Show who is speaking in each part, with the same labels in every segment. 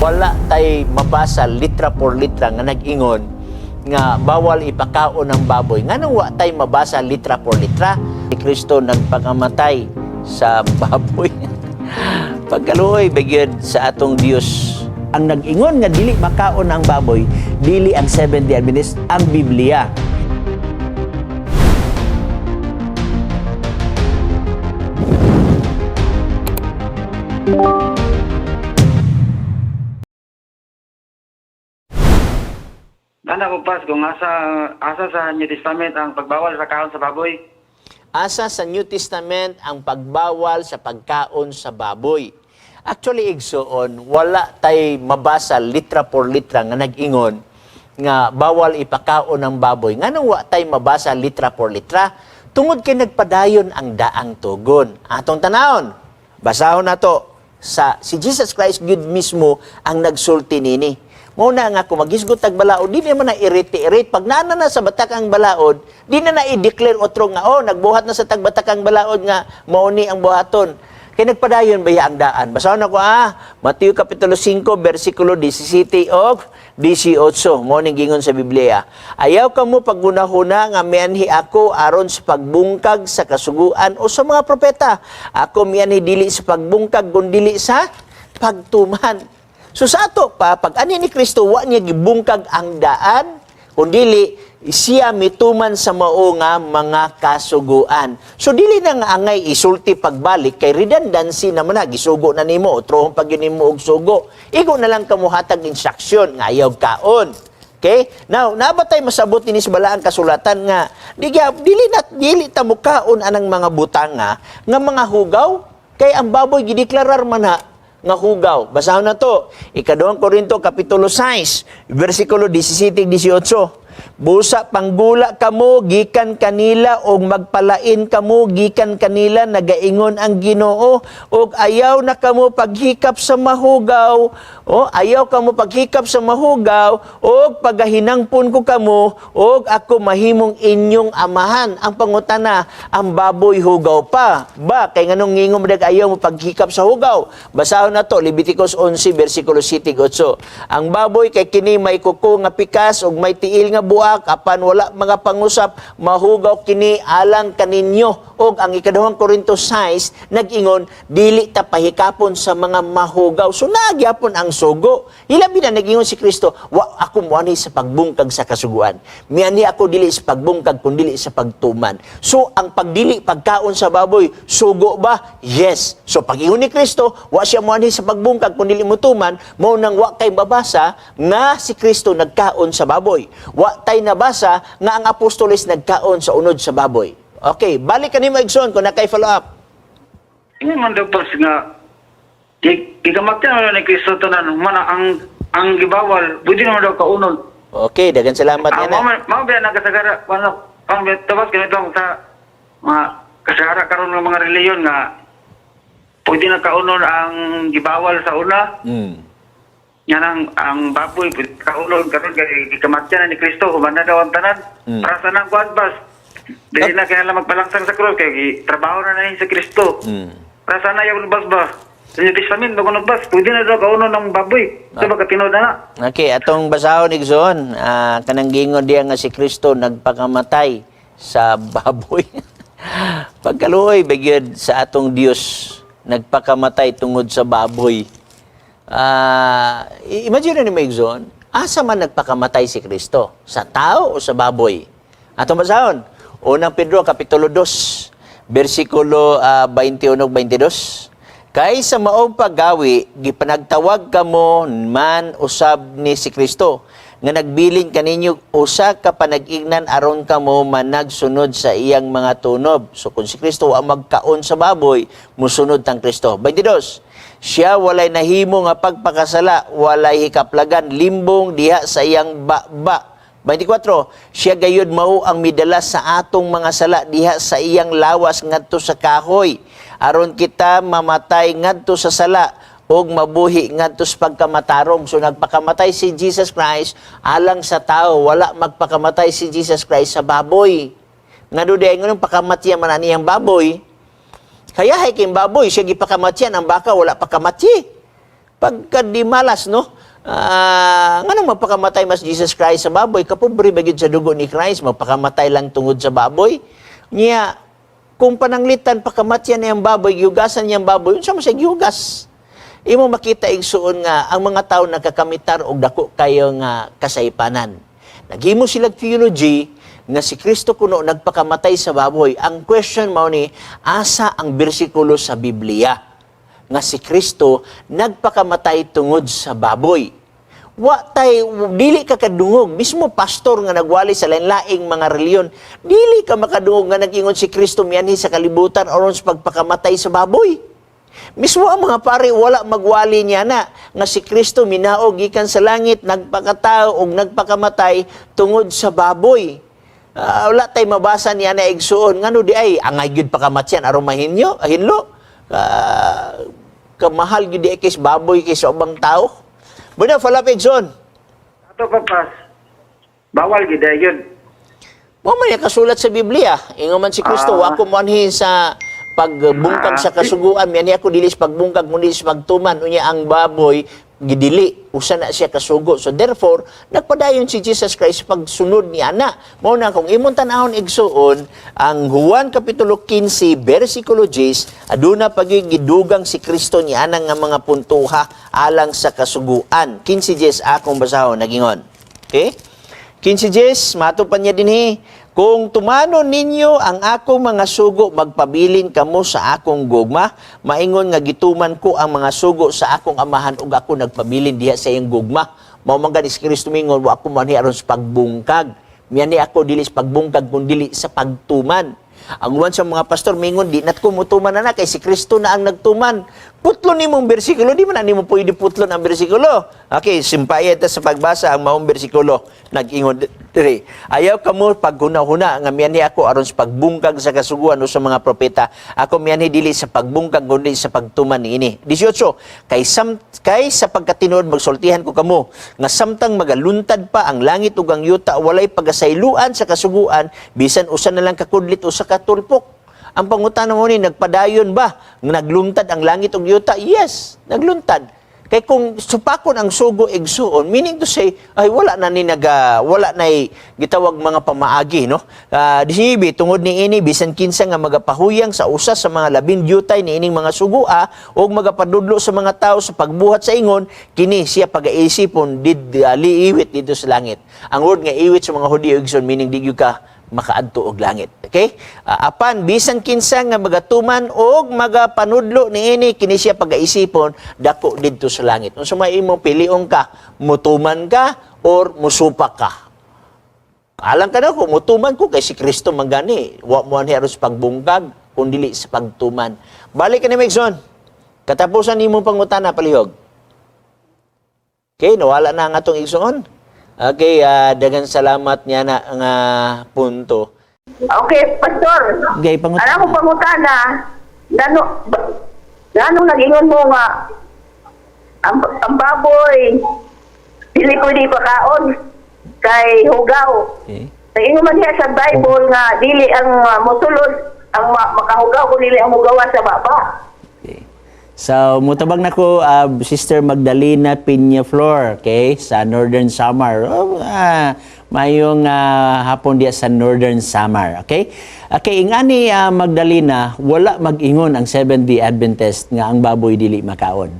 Speaker 1: wala tay mabasa litra por litra nga nag-ingon nga bawal ipakaon ng baboy. Nganong wa tay mabasa litra por litra? Si Kristo nagpakamatay sa baboy. Pagkaluoy bagyod sa atong Dios. Ang nag-ingon nga dili makaon ang baboy, dili ang Seventh-day Adventist, ang Biblia.
Speaker 2: Nana ko pas kung asa sa New Testament ang pagbawal sa kaon sa baboy.
Speaker 1: Asa sa New Testament ang pagbawal sa pagkaon sa baboy. Actually, igsoon, wala tay mabasa litra por litra nga nag-ingon nga bawal ipakaon ng baboy. Nganong wa tay mabasa litra por litra? Tungod kay nagpadayon ang daang tugon. Atong tanawon, basahon na to sa si Jesus Christ Gud mismo ang nagsulti nini. Muna nga kung maghisgot tag balaod, di naman na iriti-irit. Pag nana na sa batakang balaod, di na i-declare otro nga, nagbuhat na sa tagbatakang balaod nga, mauni ang buhaton. Kaya nagpadayon baya ang daan. Basahon ako Mateo Kapitulo 5, versikulo 17 o 18. Morning gingon sa Biblia. Ayaw ka mo paggunahuna nga mianhi ako aron sa pagbungkag sa kasuguan o sa mga propeta. Ako mianhi dili sa pagbungkag, kundi sa pagtuman. So sa ato pa, pag ani ni Kristo, wa niya gibungkag ang daan, kundi siya mituman sa mao nga mga kasuguan. So dili na nga angay isulti pagbalik, kay redundancy naman na, gisugo na nimo, trohong pag yun mo og sugo. Igo na lang kamuhatag instruction, nga ayaw kaon. Okay? Now, nabatay masabot ni sa balaang kasulatan nga, dili ta mukaon anang mga butanga, nga mga hugaw, kay ang baboy gideklarar man nga hugaw. Basahon na to. Ika-2 Korinto, Kapitulo 6, versikulo 17-18. Busa panggula kamo, gikan kanila, o magpalain kamo, gikan kanila, nagaingon ang Ginoo, o ayaw na kamo paghikap sa mahugaw, o ayaw kamo paghikap sa mahugaw, o pagahinangpon ko kamo, o ako mahimong inyong amahan. Ang pangutana, ang baboy hugaw pa. Ba, kay nganong ngingom dag ayaw mo paghikap sa hugaw. Basahon na to, Leviticus 11, versikulo 7-8. Ang baboy kay kini may kuko nga pikas, o may tiil nga buak, apan wala mga pangusap, mahugaw kini alang kaninyo. Og ang ika-2 Korinto 6 nag-ingon, dili ta pahikapon sa mga mahugaw. So nagyapon ang sugo. Hilabi na nag-ingon si Kristo, wa ako muani sa pagbungkag sa kasuguan. Miani ako dili sa pagbungkag kundi sa pagtuman. So ang pagdili pagkaon sa baboy, sugo ba? Yes. So pag-ingon ni Kristo, wa siya muani sa pagbungkag kundi mutuman, mao nang wa kay babasa nga si Kristo nagkaon sa baboy. Wa tay nabasa nga ang apostoles nagkaon sa unod sa baboy. Okay, balik kanimo igsoon kung nakay follow up.
Speaker 2: Ingon man daw pas nga ikamatyan na ni Kristo tanan mana ang gibawal, pwede naman daw kaunod.
Speaker 1: Okay, dagan salamat yan.
Speaker 2: Mao ba nakasagara pang tabas kanito sa mga kasagara karon ng mga reliyon nga pwede na kaunod ang gibawal sa una. Yan ang baboy, kaulon karon kay gikamatyan na ni Kristo, humana daw ang tanan. Para sa nang kuadbas. Dili na kaya lang magpalangsang sa krus, kay trabaho na sa Kristo. Para sa na yung bas ba? Sa New Testament, bago nagbas, pwede na daw kaunon ng baboy. Ito ba katinood na?
Speaker 1: Okay, atong basahon igsoon, kanang gingon diya nga si Kristo nagpakamatay sa baboy. Pagkaluoy bagyod sa atong Dios, nagpakamatay tungod sa baboy. Imagine ni Maigzon, asa man nagpakamatay si Kristo? Sa tao o sa baboy? Atong basahon, unang Pedro, Kapitulo 2, versikulo 21-22. Kay sa maong paggawi, gipanagtawag kamo man usab ni si Kristo, nga nagbilin kaninyo usa ka panag-ignan aron kamo managsunod sa iyang mga tunob. So kung si Kristo ang magkaon sa baboy, musunod tang Kristo. 22. Siya walay nahimo nga pagpakasala, walay hikaplagan, limbong diha sa iyang baba. 24. Siya gayud mao ang midala sa atong mga sala diha sa iyang lawas ngadto sa kahoy, aron kita mamatay ngadto sa sala og mabuhi ngadto sa pagkamatarong. So nagpakamatay si Jesus Christ alang sa tao, wala magpakamatay si Jesus Christ sa baboy. Ngano di nganong pakamatyan man aniyang baboy? Kaya hay kay baboy siya gipakamatyan, ang baka wala pakamatyi. Pagka di malas, no? Nga nang magpakamatay mas Jesus Christ sa baboy, kapobre bagid sa dugo ni Christ, magpakamatay lang tungod sa baboy. Niya, kung pananglitan, pakamatyan niya ang baboy, gihugasan niya ang baboy, unsa mo siya gihugas? Imo makita igsuon nga, ang mga tao nagkakamitar og dako kayo nga kasaypanan. Naghimo sila theology, nga si Kristo kuno nagpakamatay sa baboy. Ang question mao ni, asa ang bersikulo sa Biblia nga si Kristo nagpakamatay tungod sa baboy? Dili ka kadungog. Mismo pastor nga nagwali sa lain-laing mga reliyon, dili ka makadungog nga nag-ingon si Kristo mianhi sa kalibutan aron sa pagpakamatay sa baboy. Mismo ang mga pare wala magwali niya na nga si Kristo minaog gikan sa langit, nagpakatao og nagpakamatay tungod sa baboy. Wala tay mabasa niya na igsuon ngano di ay angay gyud pakamatyan aron mahinyo, hinlo. Kamahal gyud di kay baboy kay sa ubang tao. Buna falapig son.
Speaker 2: Ato papas. Bawal gid yun.
Speaker 1: Mo man kasulat sa Biblia. Ingon man si Kristo, wa ko manhi sa pagbungkag sa kasuguan, miani ako dili sa pagbungkag kundi sa pagtuman. Unya ang baboy gidili, usa na siya kasugo. So therefore, nagpadayon si Jesus Christ pagsunod ni ana. Mao na kung imong tan-awon igsuon, ang Juan kapitulo 15 versikulo 10, aduna pagigidugang si Kristo ni ana nga mga puntuha alang sa kasuguan. 15:10 akong basahon nagingon. Okay? 15:10 matupan niya dinhi, kung tumanon ninyo ang akong mga sugo, magpabilin kamo sa akong gugma. Maingon nga gituman ko ang mga sugo sa akong amahan ug ako nagpabilin diha sa iyang gugma. Mao man gani si Kristo mingon, wa ako manhi aron sa pagbungkag. Miani ako dili sa pagbungkag kun dili sa pagtuman. Ang uwan sa mga pastor mingon, di nat ko mutuman na kay si Kristo na ang nagtuman. Putlon nimong bersikulo, di man na nimo pwede putlon ang bersikulo. Okay, simpayet sa pagbasa ang maong bersikulo. Nag-ingon dire. Ayaw kamo paghuna-huna nga miani ako aron sa pagbungkag sa kasuguan o sa mga propeta. Ako miani dili sa pagbungkag kundi sa pagtuman niini. 18. Kay sa pagkatinuod magsultihan ko kamo nga samtang magaluntad pa ang langit ug ang yuta walay pagasayloan sa kasuguan bisan usa na lang kakudlit o sa katulpok. Ang pangutana mo ni, nagpadayon ba? Nagluntad ang langit ug yuta? Yes, nagluntad. Kay kung supakon ang sugo igsuon, meaning to say, ay wala na gitawag mga pamaagi, no? Disibi, tungod ni ini, bisan kinsa nga magapahuyang sa usa sa mga labing diyutay ni ining mga sugua, o magapadudlo sa mga tao sa pagbuhat sa ingon, kini siya pag-aisipon, liiwit dito sa langit. Ang word nga iwit sa mga Hudiyo igsoon, meaning di gyud ka makaadto og langit. Okay? Apan bisan kinsa nga magatuman og magapanudlo niini kini siya pagaisipon dako didto sa langit. Unsa may imong pilion ka, mutuman ka or musupak ka? Alang ka na ko, mutuman ko kay si Kristo mangani. Wa mo ani aros pagbungkag kun dili sa pagtuman. Balik ka ni Megson. Katapusan nimo pangutana palihog. Okay, nawala na ang atong igsoon. Okay, dagan salamat niya na nga punto.
Speaker 3: Okay, Pastor.
Speaker 1: Okay, pangutana.
Speaker 3: Alam ko pangutana, gano'ng nag-ingon mo nga, ang baboy, dili ko di pakaon, kay hugaw.
Speaker 1: Okay.
Speaker 3: Nag-ingon man diya sa Bible nga, dili ang musulod, ang makahugaw kung dili ang hugawan sa baba.
Speaker 1: Okay. So, mutabang na ko, Sister Magdalena Peñaflor, okay, sa Northern Samar. Mayong hapon diya sa Northern Samar, okay? Okay, ingani Magdalena, wala mag-ingon ang Seventh-day Adventist nga ang baboy dili makaon.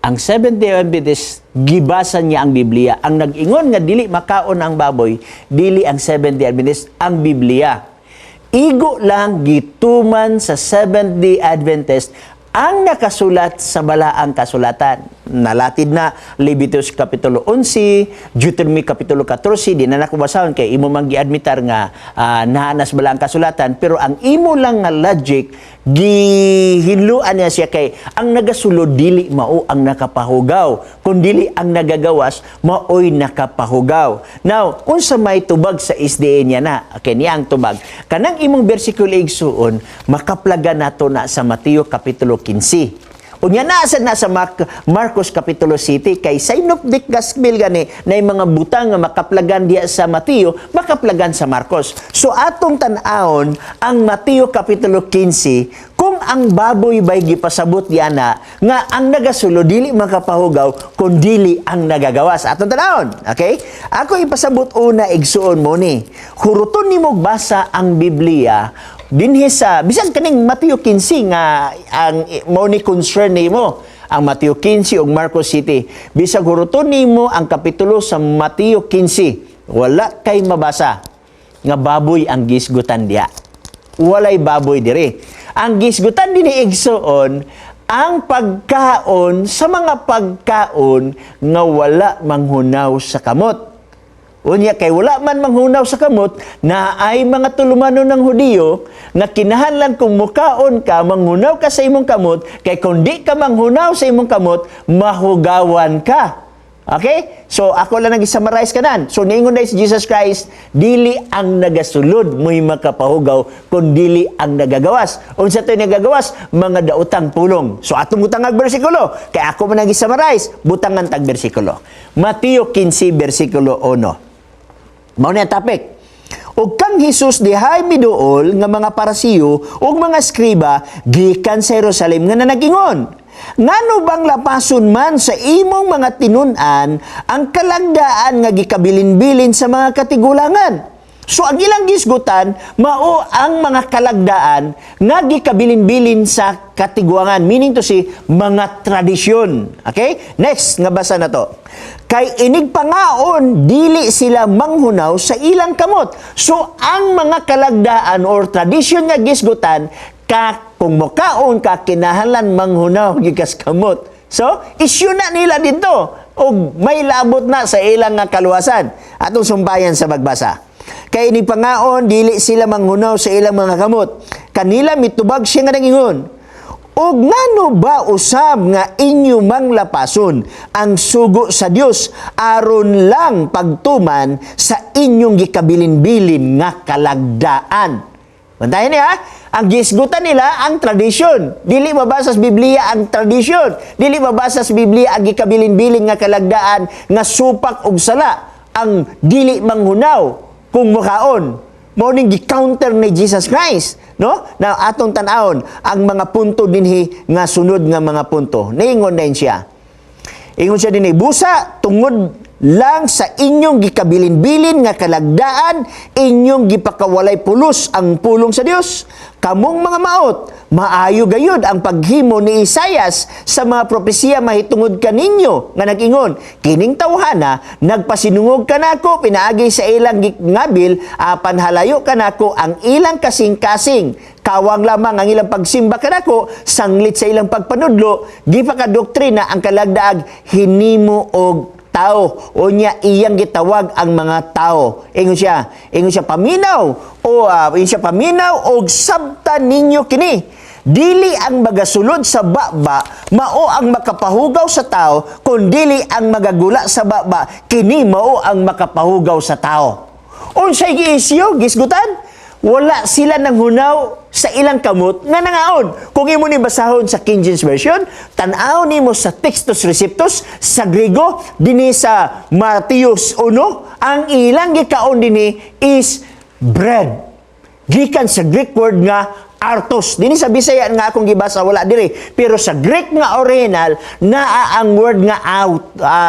Speaker 1: Ang Seventh-day Adventist, gibasan niya ang Biblia. Ang nag-ingon nga dili makaon ang baboy, dili ang Seventh-day Adventist, ang Biblia. Igo lang gituman sa Seventh-day Adventist ang nakasulat sa balaang kasulatan. Nalatid na Leviticus Kapitulo 11, Deuteronomy Kapitulo 14, di na nakubasahon kay imo man giadmitar nga naanas balaang kasulatan, pero ang imo lang nga logic, gihinluan niya siya kay ang nagasulod dili mao ang nakapahugaw, kun dili ang nagagawas maoy nakapahugaw. Now, unsa may tubag sa SDA niya na, okay, niya ang tubag. Kanang imong bersikulo igsuon, makaplaga nato na sa Mateo Kapitulo 15. Unya nasa Marcos Kapitulo 7 kay Synoptic Gospel gani na mga butang nga makaplagan diya sa Mateo, makaplagan sa Marcos. So atong tan-awon ang Mateo Kapitulo 15 kung ang baboy ba'y gipasabot yana nga ang nagasulod dili makapahugaw kun dili ang nagagawas. Atong tanawon, okay? Ako ipasabot una igsuon mo ni. Huruton nimo basa ang Biblia dinhi sa bisan kaning Mateo 15 nga ang mo ni concern nimo. Ang Mateo 15 ug Marcos City. Bisag huruton nimo ang kapitulo sa Mateo 15, wala kay mabasa nga baboy ang gisgutan diya. Walay baboy diri. Ang gisgutan din igsuon ang pagkaon sa mga pagkaon nga wala manghunaw sa kamot. Unya kay wala man manghunaw sa kamot na ay mga tulumanon ng Hudiyo nga kinahanglan kung mukaon ka manghunaw ka sa imong kamot kay kung di ka manghunaw sa imong kamot mahugawan ka. Okay? So, ako lang nag-summarize ka nan. So, niingon na si Jesus Christ, dili ang nagasulod mo'y makapahugaw, kung dili ang nagagawas. Unsa to'y nagagawas? Mga daotang pulong. So, atong butang ang bersikulo. Kaya ako man nag-summarize, butangan tag bersikulo. Mateo 15, bersikulo 1. Mao na ang topic. Ug kang Hesus dihay miduol nga mga parasiyo ug mga skriba gikan sa Jerusalem nga nanagingon. Ngano bang lapason man sa imong mga tinun-an ang kalagdaan nga gikabilin-bilin sa mga katigulangan? So ang ilang gisgutan mao ang mga kalagdaan nga gikabilin-bilin sa katigulangan, meaning to say mga tradisyon. Okay? Next nga basa na to. Kay inig pangaon dili sila manghunaw sa ilang kamot. So ang mga kalagdaan or tradisyon nga gisgutan kung mukaon ka kinahanglan manghunaw gikas kamot. So, issue na nila dito o may labot na sa ilang nga kaluwasan. Atong sumbayan sa magbasa. Kay ni pangaon dili sila manghunaw sa ilang mga kamot. Kanila mitubag siya nga nangingon. Og ngano ba usab nga inyo manglapason ang sugo sa Dios aron lang pagtuman sa inyong gikabilin-bilin nga kalagdaan. Bantayan niya, ang gisgutan nila ang tradisyon. Dili mabasa sa Biblia ang tradisyon. Dili mabasa sa Biblia ang gikabilin-bilin nga kalagdaan nga supak og sala. Ang dili manghunaw kung mukaon. Mao ning gi-counter ni Jesus Christ, no? Na atong tan-awon ang mga punto dinhi nga sunod nga mga punto. Niingon na siya. Ingon siya dinhi, busa tungod lang sa inyong gikabilin-bilin nga kalagdaan, inyong gipakawalay pulos ang pulong sa Dios. Kamong mga maot, maayo gayud ang paghimo ni Isaias sa mga propesiya mahitungod kaninyo nga nag-ingon, kining tawhana nagpasinungog kanako pinaagi sa ilang ngabil apan halayo kanako ang ilang kasing-kasing. Kawang lamang ang ilang pagsimba kanako, sanglit sa ilang pagpanudlo, gipakadoktrina ang kalagdaag hinimo og tao. O niya iyang gitawag ang mga tao. Ingon siya paminaw og sabta ninyo kini. Dili ang magasulod sa baba mao ang makapahugaw sa tao, kun dili ang magagula sa baba kini mao ang makapahugaw sa tao. Unsay giisyu gisgutan? Wala sila nang hunaw sa ilang kamot nga nangaon. Kung imo ni basahon sa King James Version, tan-aw nimo sa Textus Receptus sa Griego dinhi sa Mateus 1, ang ilang gikaon dinhi is bread. Gikan sa Greek word nga artos. Dinhi sa Bisaya nga akong gibasa wala diri, pero sa Greek nga original naa ang word nga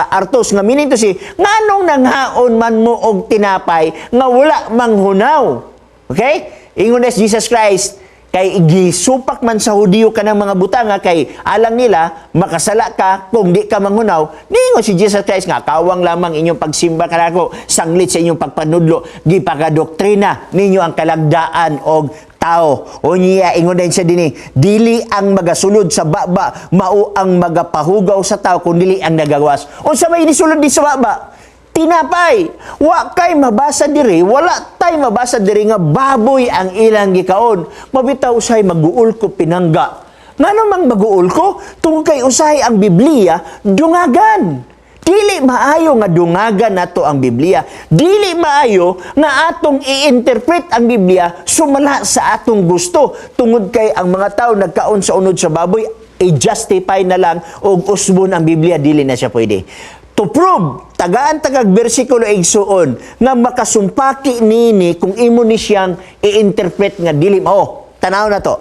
Speaker 1: artos nga meaning to say nganong nanghaon man mo og tinapay nga wala manghunaw. Okay? Ingon na Jesus Christ, kay gisupak man sa Hudiyo ka ng mga butanga, kay alang nila, makasala ka kung di ka manghunaw. Ningon si Jesus Christ nga, kawang lamang inyong pagsimba kanako, sanglit sa inyong pagpanudlo, gipakadoktrina ninyo ang kalagdaan og tao. O niya, ingon din siya dini, dili ang magasulod sa baba, mao ang magapahugaw sa tao, kung dili ang nagawas. O sa may inisulod di sa baba, tinapay. Wa kay mabasa diri, wala tay mabasa diri nga baboy ang ilang gikaon. Mabitaw usay maguul ko pinangga. Ngano mang maguul ko? Tungod kay usay ang Biblia dungagan. Dili maayo nga dungagan nato ang Biblia. Dili maayo nga atong i-interpret ang Biblia sumala sa atong gusto. Tungod kay ang mga tao nagkaon sa unod sa baboy, i-justify na lang og usbon ang Biblia, dili na siya pwede. To prove, tagaan-tagag bersikulo igsuon nga makasumpaki nini kung imo ni siyang i-interpret nga dili mao. Tanaw na to.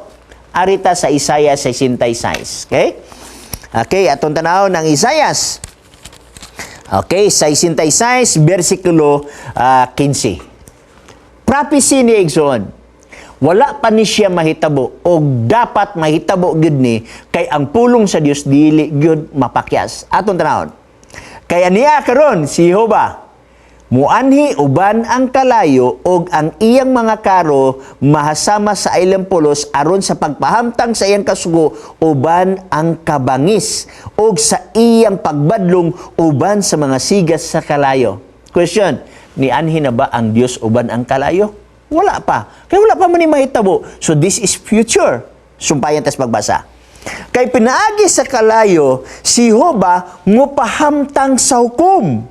Speaker 1: Arita sa Isaiah 66. Okay? Okay, atong tanaw ng Isaias. Okay, 66, versikulo 15. Prophecy ni Igsoon. Wala pa ni siya mahitabo o dapat mahitabo gyud ni kay ang pulong sa Dios dili gyud mapakyas. Atong tanawon. Kaya niya karon si Jehova muanhi uban ang kalayo og ang iyang mga karo mahasama sa ilang pulos aron sa pagpahamtang sa iyang kasugo uban ang kabangis og sa iyang pagbadlong uban sa mga sigas sa kalayo. Question, ni anhi na ba ang Dios uban ang kalayo? Wala pa. Kaya wala pa man ni mahitabo. So this is future. Sumpayan tas pagbasa. Kay pinaagi sa kalayo si Jehova ngupahamtang sa hukom.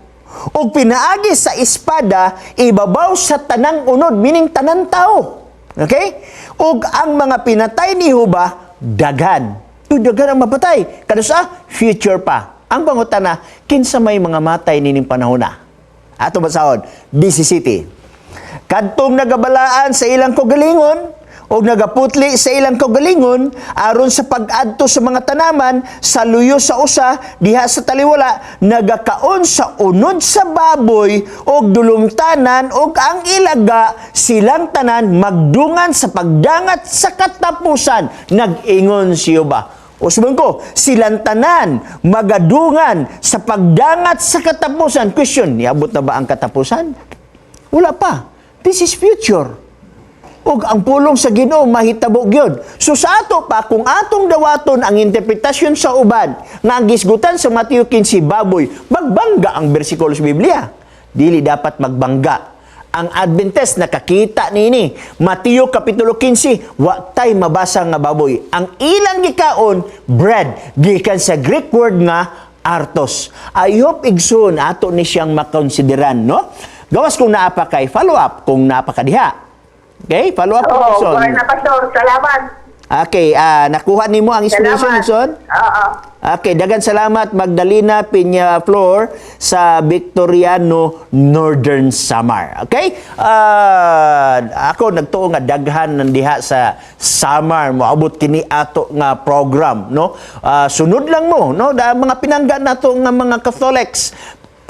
Speaker 1: O pinaagi sa espada, ibabaw sa tanang unod, meaning tanang tao. Okay? O ang mga pinatay ni Jehova, daghan. Daghan ang mapatay. Kano sa? Future pa. Ang pangutana, kinsa may mga matay nining panahon na? Ato basahon, BC Kadtong nagabalaan sa ilang kaugalingon, o nagaputli sa ilang kaugalingon aron sa pag-adto sa mga tanaman sa luyo sa usa diha sa taliwala nagakaon sa unod sa baboy og dulumtanan og ang ilaga silang tanan magdungan sa pagdangat sa katapusan nag-ingon si Jehova. O sabihin ko, silang tanan magadungan sa pagdangat sa katapusan. Question, niabot na ba ang katapusan? Wala pa. This is future. Ug ang pulong sa Ginoo mahitabo gyud. So sa ato pa kung atong dawaton ang interpretasyon sa uban nga ang gisgutan sa Mateo 15 baboy, magbangga ang bersikulo sa Biblia. Dili dapat magbangga. Ang Adventist nakakita nini. Mateo kapitulo 15, wa tay mabasa nga baboy. Ang ilang gikaon bread gikan sa Greek word nga artos. I hope igsoon ato ni siyang makonsideran, no? Gawas kung naapa kay follow up kung naapa ka diha. Okay, follow up po,
Speaker 3: Oo,
Speaker 1: Igsoon.
Speaker 3: kuha na Pastor. Salamat.
Speaker 1: Okay, nakuha nimo ang inspiration,
Speaker 3: Salamat.
Speaker 1: Igsoon?
Speaker 3: Oo.
Speaker 1: Okay, dagan salamat Magdalena Peña Flor sa Victoriano, Northern Samar. Okay? Ako nagtuo nga daghan nandiha sa Samar moabot kini ato nga program, no? Sunod lang mo, no? Mga pinangga nato nga mga Catholics,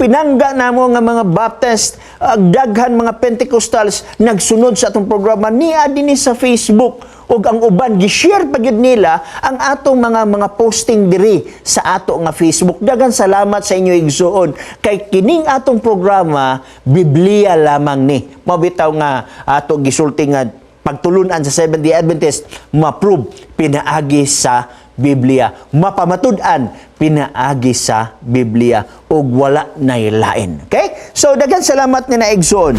Speaker 1: pinangga na mo nga mga Baptist, daghan mga Pentecostals nagsunod sa atong programa niya dinhi sa Facebook ug ang uban gi-share pa gyud nila ang atong mga posting diri sa ato nga Facebook. Daghan salamat sa inyo igsuon kay kining atong programa Biblia lamang ni. Mabitaw nga ato gisulti nga pagtulunan sa Seventh-day Adventist ma-prove pinaagi sa Biblia, mapamatud-an pinaagi sa Biblia ug wala nay lain. Okay? So daghan salamat ni na Igsoon.